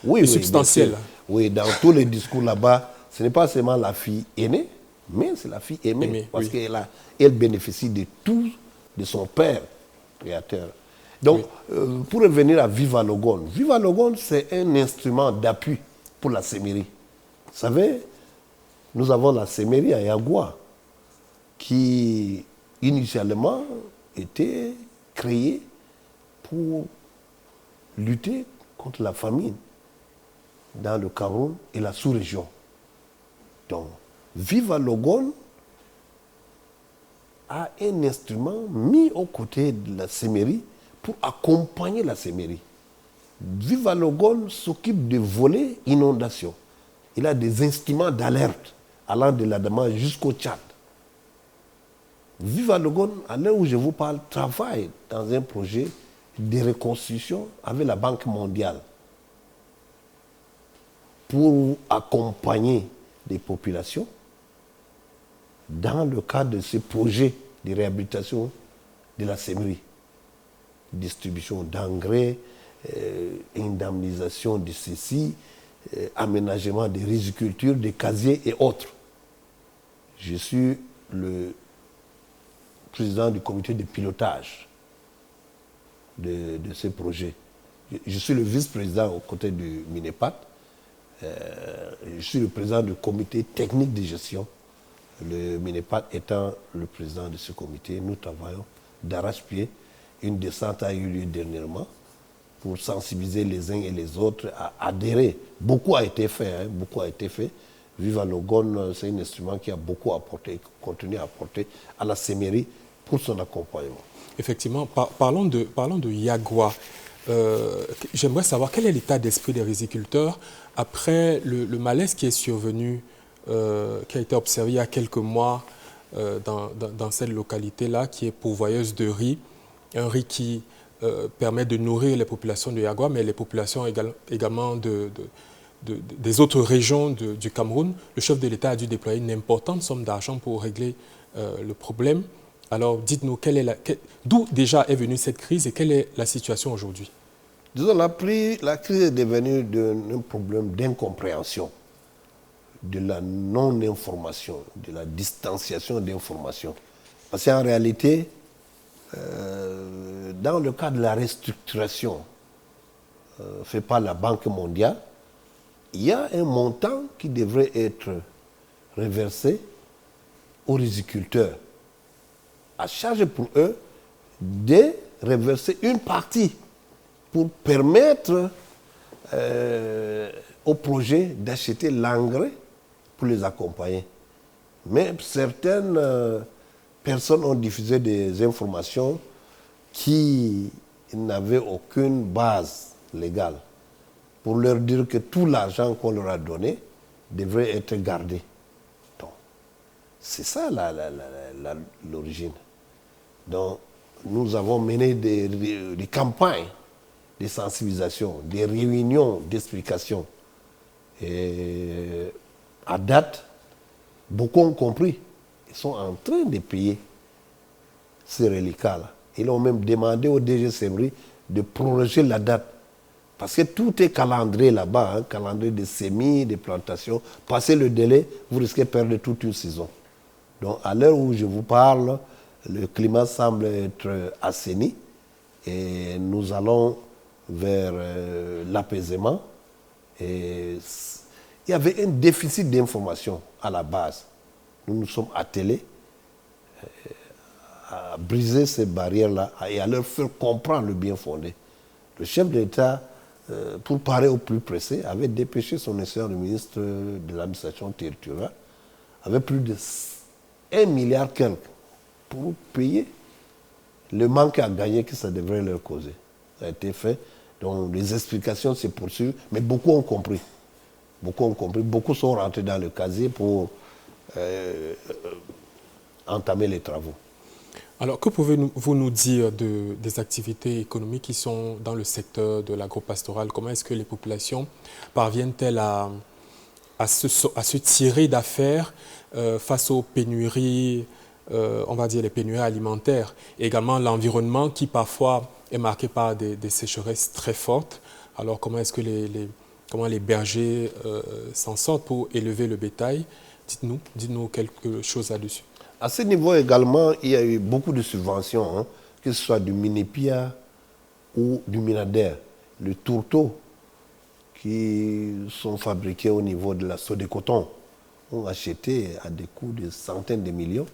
Oui, et substantiel. Oui, dans tous les discours là-bas, ce n'est pas seulement la fille aînée, mais c'est la fille aimée. Parce qu'elle bénéficie de tout de son père créateur. Donc, pour revenir à Viva Logone, c'est un instrument d'appui pour la sémérie. Vous savez, nous avons la sémérie à Yagua, qui initialement était créée pour lutter contre la famine dans le Cameroun et la sous-région. Donc, Viva Logone a un instrument mis aux côtés de la sémérie pour accompagner la sémérie. Viva Logone s'occupe de voler inondation. Il a des instruments d'alerte allant de l'Adama jusqu'au Tchad. Viva Logone, à l'heure où je vous parle, travaille dans un projet de reconstruction avec la Banque mondiale pour accompagner les populations dans le cadre de ce projet de réhabilitation de la sémérie. Distribution d'engrais, indemnisation de ceci, aménagement des rizicultures, des casiers et autres. Je suis le président du comité de pilotage de ce projet. Je suis le vice-président aux côtés du MINEPAD. Je suis le président du comité technique de gestion. Le MINEPAD étant le président de ce comité, nous travaillons d'arrache-pied. Une descente a eu lieu dernièrement pour sensibiliser les uns et les autres à adhérer. Beaucoup a été fait, hein, beaucoup a été fait. Viva Logone, c'est un instrument qui a beaucoup apporté, qui continue à apporter à la sémérie pour son accompagnement. Effectivement, parlons de Yagua. J'aimerais savoir quel est l'état d'esprit des riziculteurs après le malaise qui est survenu, qui a été observé il y a quelques mois dans cette localité-là, qui est pourvoyeuse de riz. Un riz qui permet de nourrir les populations de Yagua, mais les populations également des autres régions du Cameroun. Le chef de l'État a dû déployer une importante somme d'argent pour régler le problème. Alors, dites-nous, d'où déjà est venue cette crise et quelle est la situation aujourd'hui? Disons, la crise est devenue un problème d'incompréhension, de la non-information, de la distanciation d'information. Parce qu'en réalité, dans le cadre de la restructuration fait par la Banque mondiale, il y a un montant qui devrait être reversé aux riziculteurs, à charge pour eux de reverser une partie pour permettre au projet d'acheter l'engrais pour les accompagner. Mais certaines personnes ont diffusé des informations qui n'avaient aucune base légale pour leur dire que tout l'argent qu'on leur a donné devrait être gardé. Donc, c'est ça l'origine. Donc, nous avons mené des campagnes de sensibilisation, des réunions d'explication. Et à date, beaucoup ont compris. Ils sont en train de payer ces reliquats-là. Ils ont même demandé au DG Sémérie de prolonger la date. Parce que tout est calendrier là-bas, hein, calendrier de semis, de plantations. Passez le délai, vous risquez de perdre toute une saison. Donc, à l'heure où je vous parle, le climat semble être assaini et nous allons vers l'apaisement. Et il y avait un déficit d'information à la base. Nous nous sommes attelés à briser ces barrières-là et à leur faire comprendre le bien fondé. Le chef de l'État, pour parer au plus pressé, avait dépêché son excellent ministre de l'administration territoriale, avait plus de 1 milliard quelque pour payer le manque à gagner que ça devrait leur causer. Ça a été fait. Donc les explications se poursuivent, mais beaucoup ont compris. Beaucoup ont compris, beaucoup sont rentrés dans le casier pour entamer les travaux. Alors, que pouvez-vous nous dire des activités économiques qui sont dans le secteur de l'agropastoral? Comment est-ce que les populations parviennent-elles à se tirer d'affaire face aux pénuries, on va dire les pénuries alimentaires, et également l'environnement qui parfois est marqué par des sécheresses très fortes? Alors, comment est-ce que comment les bergers s'en sortent pour élever le bétail? Dites-nous quelque chose là-dessus. À ce niveau également, il y a eu beaucoup de subventions, hein, que ce soit du Minépia ou du Minader. Le tourteau qui sont fabriqués au niveau de la Sodécoton ont acheté à des coûts de centaines de millions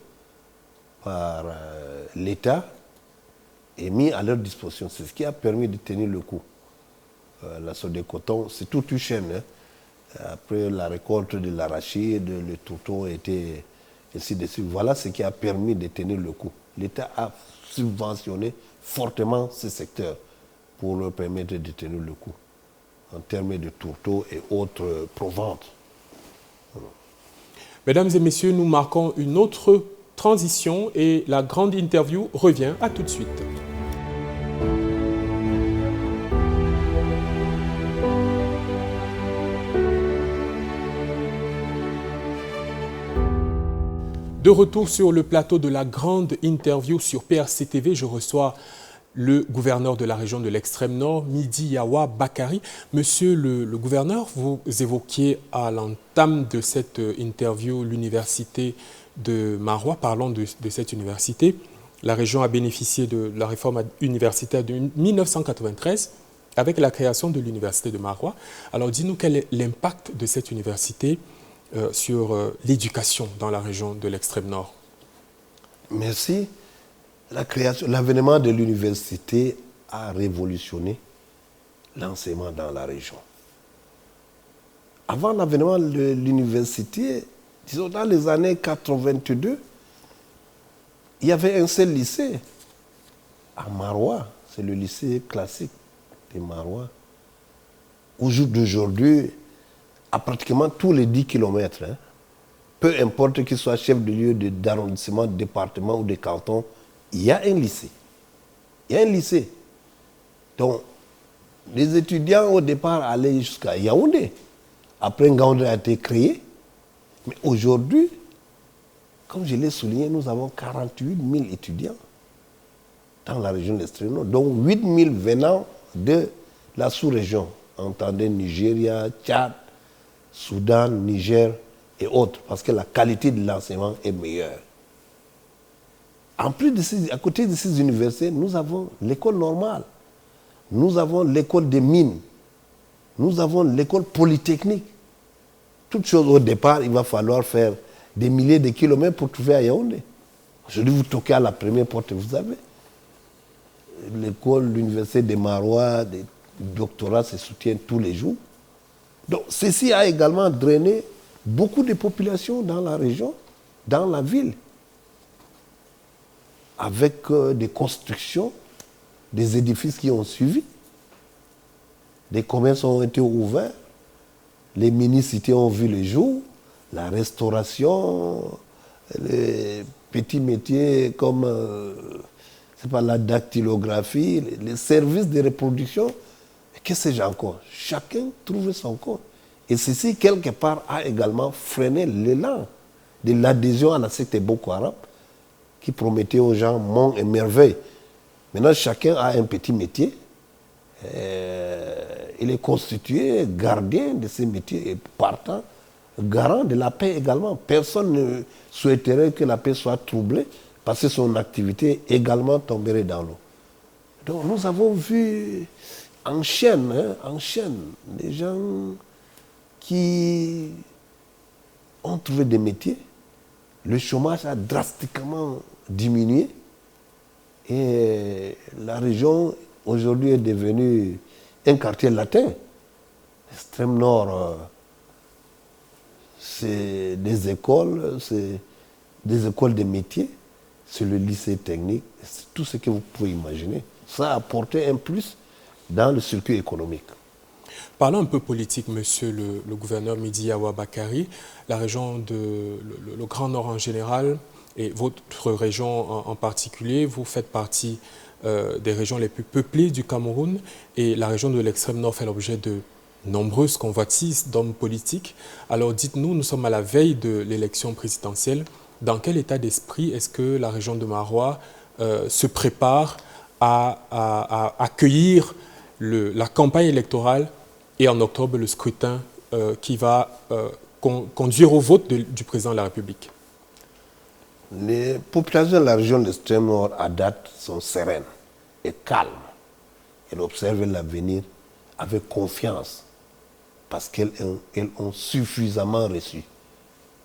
par l'État et mis à leur disposition. C'est ce qui a permis de tenir le coup. La Sodécoton, c'est toute une chaîne. Hein. Après la récolte de l'arachide, le tourteau était ainsi de suite. Voilà ce qui a permis de tenir le coup. L'État a subventionné fortement ce secteur pour leur permettre de tenir le coup en termes de tourteaux et autres proventes. Mesdames et messieurs, nous marquons une autre transition et la grande interview revient. À tout de suite. De retour sur le plateau de la grande interview sur PRC TV, je reçois le gouverneur de la région de l'Extrême Nord, Midi Yawa Bakari. Monsieur le gouverneur, vous évoquiez à l'entame de cette interview l'université de Maroua. Parlons de cette université. La région a bénéficié de la réforme universitaire de 1993 avec la création de l'université de Maroua. Alors, dis-nous quel est l'impact de cette université sur l'éducation dans la région de l'Extrême Nord. Merci. L'avènement de l'université a révolutionné l'enseignement dans la région. Avant l'avènement de l'université, disons dans les années 82, il y avait un seul lycée à Maroua, c'est le lycée classique de Maroua. Aujourd'hui, à pratiquement tous les 10 km, hein, peu importe qu'il soit chef de lieu d'arrondissement, de département ou de canton, il y a un lycée. Il y a un lycée. Donc, les étudiants au départ allaient jusqu'à Yaoundé. Après, Ngaoundé a été créé. Mais aujourd'hui, comme je l'ai souligné, nous avons 48 000 étudiants dans la région de l'Extrême Nord, dont 8 000 venant de la sous-région. Entendez Nigeria, Tchad, Soudan, Niger et autres, parce que la qualité de l'enseignement est meilleure. En plus à côté de ces universités, nous avons l'école normale, nous avons l'école des mines, nous avons l'école polytechnique. Toutes choses au départ, il va falloir faire des milliers de kilomètres pour trouver à Yaoundé. Aujourd'hui, vous toquez à la première porte, vous avez. L'école, l'université de Maroua, des doctorats se soutiennent tous les jours. Donc, ceci a également drainé beaucoup de populations dans la région, dans la ville, avec des constructions, des édifices qui ont suivi. Des commerces ont été ouverts, les mini-cités ont vu le jour, la restauration, les petits métiers comme la dactylographie, les services de reproduction. Que sais-je encore? Chacun trouve son compte. Et ceci, quelque part, a également freiné l'élan de l'adhésion à la secte Boko Haram qui promettait aux gens monts et merveilles. Maintenant, chacun a un petit métier. Il est constitué gardien de ces métiers et partant, garant de la paix également. Personne ne souhaiterait que la paix soit troublée parce que son activité également tomberait dans l'eau. Donc nous avons vu en chaîne, des gens qui ont trouvé des métiers. Le chômage a drastiquement diminué. Et la région, aujourd'hui, est devenue un quartier latin. L'extrême nord, c'est des écoles de métiers, c'est le lycée technique, c'est tout ce que vous pouvez imaginer. Ça a apporté un plus dans le circuit économique. Parlons un peu politique, monsieur le gouverneur Midi Awa Bakari. La région le Grand Nord en général et votre région en particulier, vous faites partie des régions les plus peuplées du Cameroun et la région de l'extrême nord fait l'objet de nombreuses convoitises d'hommes politiques. Alors dites-nous, nous sommes à la veille de l'élection présidentielle. Dans quel état d'esprit est-ce que la région de Marois se prépare à accueillir la campagne électorale et en octobre le scrutin qui va conduire au vote du président de la République? Les populations de la région de l'extrême nord à date sont sereines et calmes. Elles observent l'avenir avec confiance parce qu'elles ont suffisamment reçu.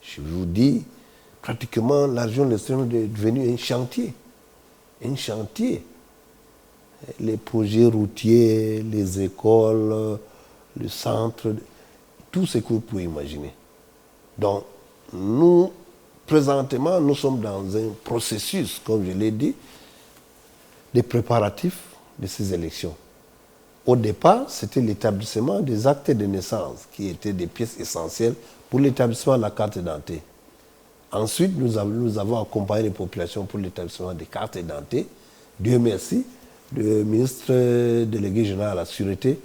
Je vous dis, pratiquement la région de l'extrême nord est devenue un chantier. Un chantier. Les projets routiers, les écoles, le centre, tout ce que vous pouvez imaginer. Donc, nous, présentement, nous sommes dans un processus, comme je l'ai dit, des préparatifs de ces élections. Au départ, c'était l'établissement des actes de naissance qui étaient des pièces essentielles pour l'établissement de la carte d'identité. Ensuite, nous avons accompagné les populations pour l'établissement des cartes d'identité. Dieu merci, le ministre délégué général à la Sûreté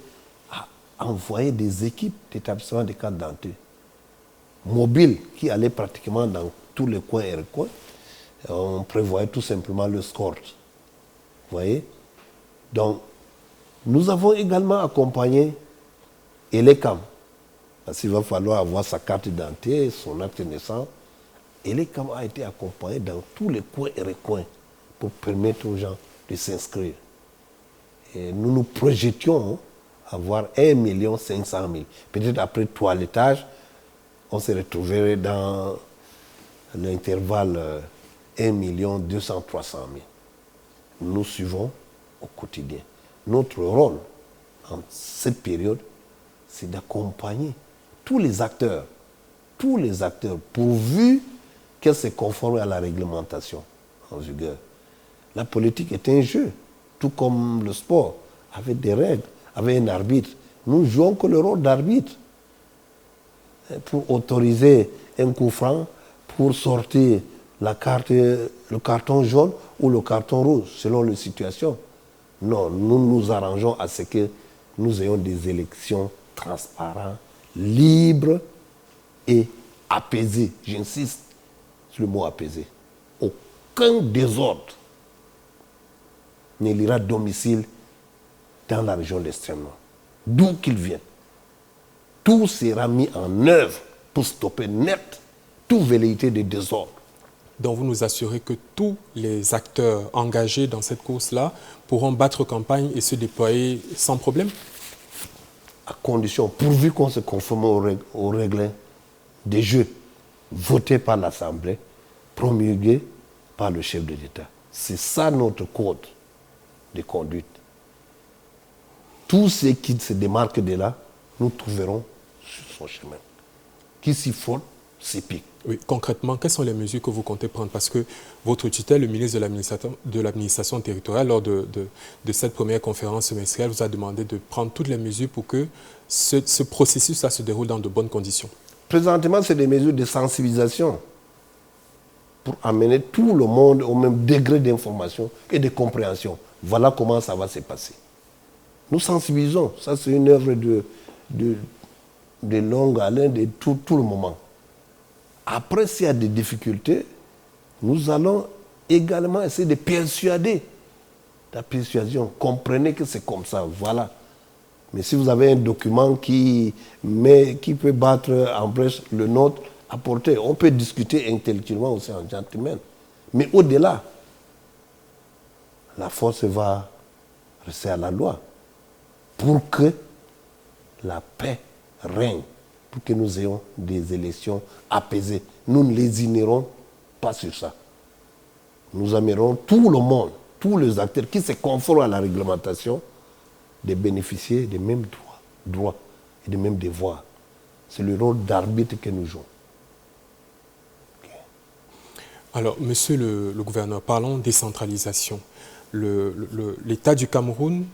a envoyé des équipes d'établissement des cartes d'identité mobiles qui allaient pratiquement dans tous les coins et recoins. On prévoyait tout simplement le SCORT. Vous voyez? Donc, nous avons également accompagné ELECAM, parce qu'il va falloir avoir sa carte d'identité, son acte de naissance. ELECAM a été accompagné dans tous les coins et recoins pour permettre aux gens de s'inscrire. Et nous nous projetions avoir 1 500 000. Peut-être après toilettage, on se retrouverait dans l'intervalle 1 200 300 000. Nous suivons au quotidien. Notre rôle en cette période, c'est d'accompagner tous les acteurs, pourvu qu'elles se conforment à la réglementation en vigueur. La politique est un jeu, tout comme le sport, avec des règles, avec un arbitre. Nous jouons que le rôle d'arbitre pour autoriser un coup franc, pour sortir le carton jaune ou le carton rouge, selon les situations. Non, nous nous arrangeons à ce que nous ayons des élections transparentes, libres et apaisées. J'insiste sur le mot apaisé. Aucun désordre ne lira domicile dans la région de l'extrême nord. D'où qu'il vienne. Tout sera mis en œuvre pour stopper net toute velléité de désordre. Donc vous nous assurez que tous les acteurs engagés dans cette course-là pourront battre campagne et se déployer sans problème? À condition, pourvu qu'on se conforme aux règles des jeux votés par l'Assemblée, promulgués par le chef de l'État. C'est ça notre code de conduite. Tous ceux qui se démarquent de là, nous trouverons sur son chemin. Qui s'y faute, s'y pique. Oui, concrètement, quelles sont les mesures que vous comptez prendre? Parce que votre tutelle, le ministre de l'administration territoriale, lors de cette première conférence semestrielle, vous a demandé de prendre toutes les mesures pour que ce processus-là se déroule dans de bonnes conditions. Présentement, c'est des mesures de sensibilisation pour amener tout le monde au même degré d'information et de compréhension. Voilà comment ça va se passer. Nous sensibilisons. Ça, c'est une œuvre de longue haleine de tout le moment. Après, s'il y a des difficultés, nous allons également essayer de persuader. La persuasion, comprenez que c'est comme ça, voilà. Mais si vous avez un document qui peut battre en brèche le nôtre, apportez. On peut discuter intellectuellement aussi en gentleman. Mais au-delà, la force va rester à la loi pour que la paix règne pour que nous ayons des élections apaisées. Nous ne lésinerons pas sur ça. Nous amènerons tout le monde, tous les acteurs qui se conforment à la réglementation, de bénéficier des mêmes droits et des mêmes devoirs. C'est le rôle d'arbitre que nous jouons. Okay. Alors, monsieur le gouverneur, parlons décentralisation. L'État du Cameroun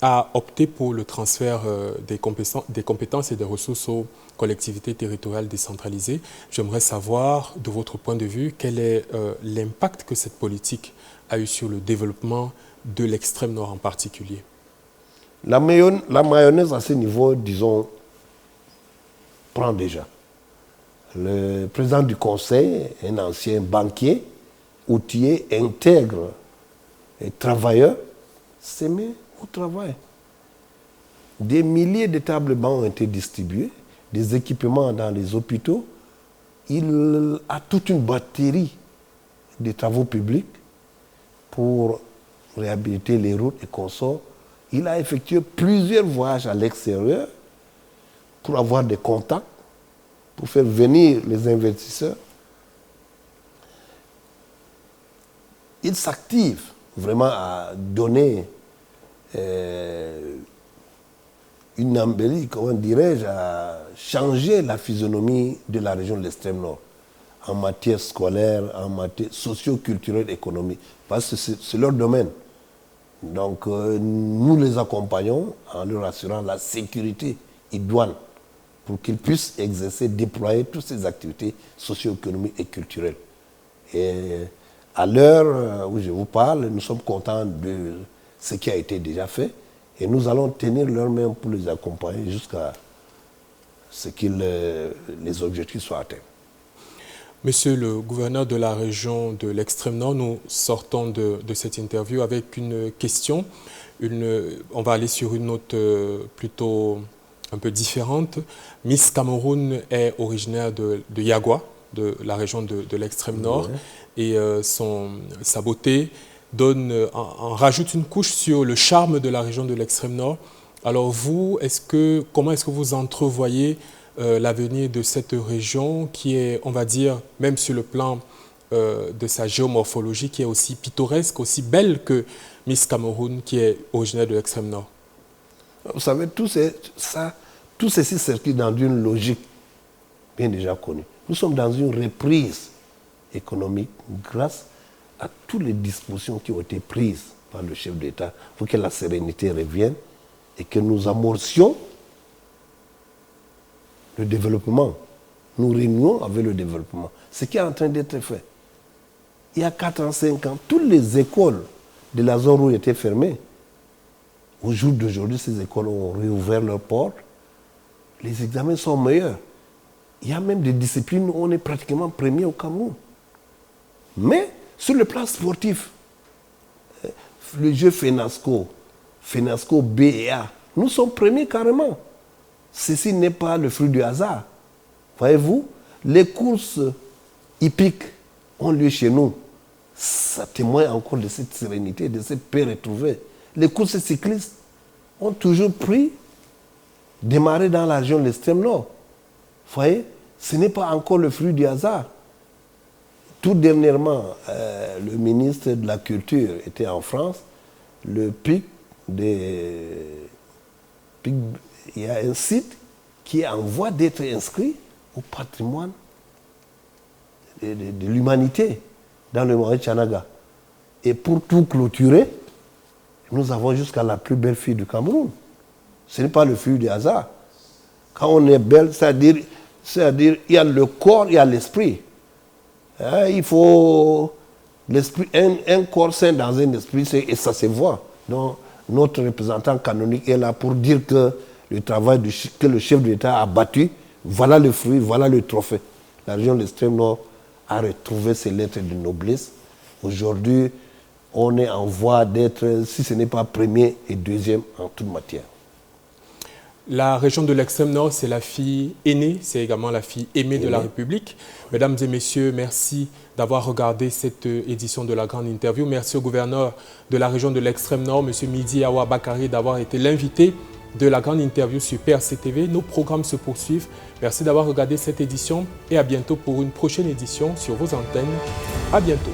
a opté pour le transfert des compétences et des ressources aux collectivités territoriales décentralisées. J'aimerais savoir, de votre point de vue, quel est l'impact que cette politique a eu sur le développement de l'extrême nord en particulier. La mayonnaise à ce niveau, disons, prend déjà. Le président du conseil, un ancien banquier, outillé, intègre et travailleur, s'est mis au travail. Des milliers de tables bancs ont été distribués, des équipements dans les hôpitaux. Il a toute une batterie de travaux publics pour réhabiliter les routes et consorts. Il a effectué plusieurs voyages à l'extérieur pour avoir des contacts, pour faire venir les investisseurs. Il s'active vraiment à donner une embellie, comment dirais-je, à changer la physionomie de la région de l'extrême nord en matière scolaire, en matière socio-culturelle, économique, parce que c'est leur domaine. Donc nous les accompagnons en leur assurant la sécurité idoine pour qu'ils puissent exercer, déployer toutes ces activités socio-économiques et culturelles. Et à l'heure où je vous parle, nous sommes contents de ce qui a été déjà fait et nous allons tenir leurs mains pour les accompagner jusqu'à ce que les objectifs soient atteints. Monsieur le gouverneur de la région de l'extrême nord, nous sortons de cette interview avec une question. On va aller sur une note plutôt un peu différente. Miss Cameroun est originaire de Yagua, de la région de l'extrême nord, et sa beauté en rajoute une couche sur le charme de la région de l'extrême nord. Alors vous, comment est-ce que vous entrevoyez l'avenir de cette région qui est, on va dire, même sur le plan de sa géomorphologie, qui est aussi pittoresque, aussi belle que Miss Cameroun, qui est originaire de l'extrême nord? Vous savez, tout ceci s'inscrit dans une logique bien déjà connue. Nous sommes dans une reprise économique grâce à toutes les dispositions qui ont été prises par le chef d'État pour que la sérénité revienne et que nous amorcions le développement. Nous renouons avec le développement. Ce qui est en train d'être fait. Il y a 4 ans, 5 ans, toutes les écoles de la zone rouge étaient fermées. Au jour d'aujourd'hui, ces écoles ont réouvert leurs portes. Les examens sont meilleurs. Il y a même des disciplines où on est pratiquement premier au Cameroun. Mais sur le plan sportif, le jeu FENASCO B et A, nous sommes premiers carrément. Ceci n'est pas le fruit du hasard. Voyez-vous, les courses hippiques ont lieu chez nous. Ça témoigne encore de cette sérénité, de cette paix retrouvée. Les courses cyclistes ont toujours démarré dans la région de l'extrême nord. Vous voyez, ce n'est pas encore le fruit du hasard. Tout dernièrement, le ministre de la Culture était en France. Le pic il y a un site qui est en voie d'être inscrit au patrimoine de l'humanité dans le Marais Tchanaga. Et pour tout clôturer, nous avons jusqu'à la plus belle fille du Cameroun. Ce n'est pas le fruit du hasard. Quand on est belle, c'est-à-dire il y a le corps, il y a l'esprit. Il faut un corps sain dans un esprit, et ça se voit. Donc, notre représentant canonique est là pour dire que le travail que le chef de l'État a battu, voilà le fruit, voilà le trophée. La région de l'extrême nord a retrouvé ses lettres de noblesse. Aujourd'hui, on est en voie d'être, si ce n'est pas premier et deuxième en toute matière. La région de l'extrême nord, c'est la fille aînée, c'est également la fille aimée de la République. Mesdames et messieurs, merci d'avoir regardé cette édition de la grande interview. Merci au gouverneur de la région de l'extrême nord, M. Midi Awa Bakari, d'avoir été l'invité de la grande interview sur PRC TV. Nos programmes se poursuivent. Merci d'avoir regardé cette édition et à bientôt pour une prochaine édition sur vos antennes. À bientôt.